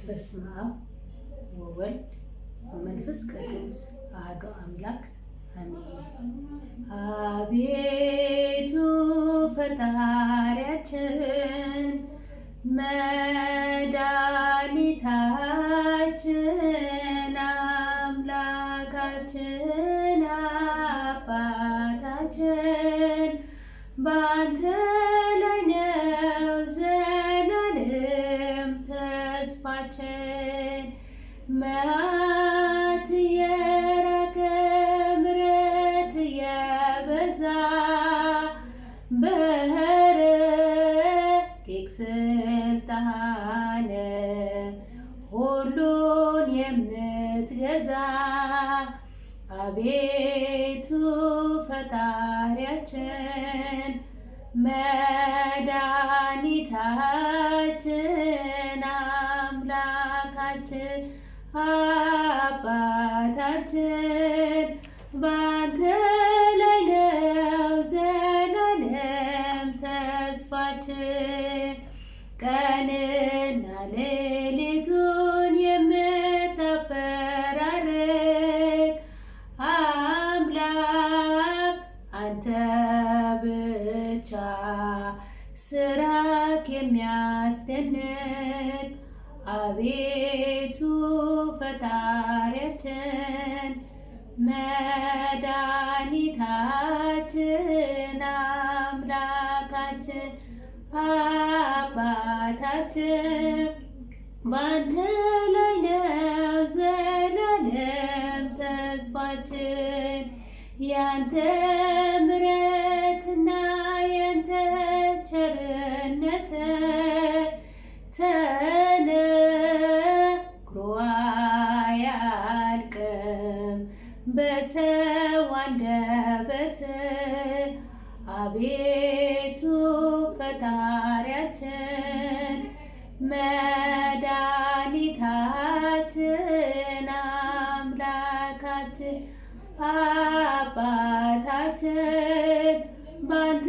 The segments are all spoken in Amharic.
በስመ አብ ወወልድ ወመንፈስ ቅዱስ አሐዱ አምላክ አሜን። አቤቱ ፈጣሪያችን መድኃኒታችን አምላካችን አባታችን ባንተ ላይ ነው ዘላለም ተስፋችን። መዓት የራቀ ምሕረት የበዛ በረቂቅ ስልጣን ሁሉን የምትገዛ አቤቱ ፈጣሪያችን መድኃኒታችን አምላካችን አባታችን ባንተ ላይ ነው ዘላለም ተስፋችን። ቀንና ሌሊቱን የምታፈራርቅ አምላክ አንተ ብቻ ስራክ የሚያስደንቅ አቤቱ ፈጣሪያችን መድኃኒታችን አምላካችን አባታችን ባንተ ላይ ነው ዘላለም ተስፋችን። ያንተ ምሕረትና ያንተ ቸርነት ተነግሮ አያልቅም በሰው አንደበት። አቤቱ ፈጣሪያችን መድኃኒታችን አምላካችን አባታችን ባንተ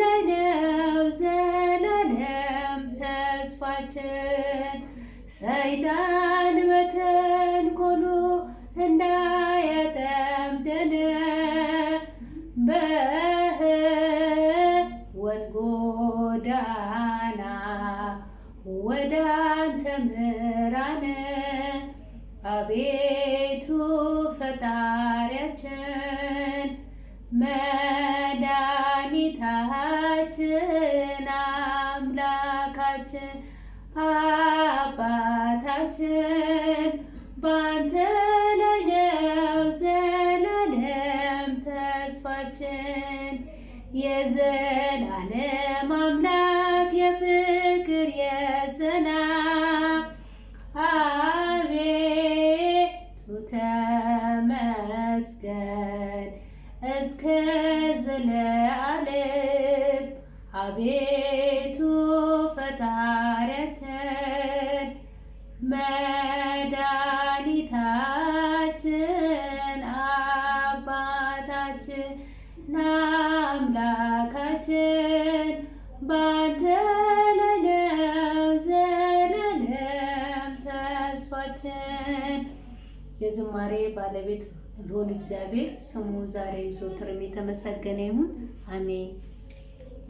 ላይ ነው ዘላለም ተስፋችን። ሰይጣን በተንኮሉ እንዳያጠምደን በሕይወት ጎዳና ወደ አንተ ምራን። አቤቱ ፈጣሪያችን መድኃኒታችን አምላካችን አባታችን ባንተ ላይ ነው ዘላለም ተስፋችን። የዘላለም አምላክ የፍቅር የሰላም አቤቱ ተመስገን እስከ ዘለዓለም። አቤቱ ፈጣሪያችን መድኃኒታችን አባታችን አምላካችን ባንተ ላይ ነው ዘላለም ተስፋችን። የዝማሬ ባለቤት ልዑል እግዚአብሔር ስሙ ዛሬም ዘወትርም የተመሰገነ ይሁን፣ አሜን።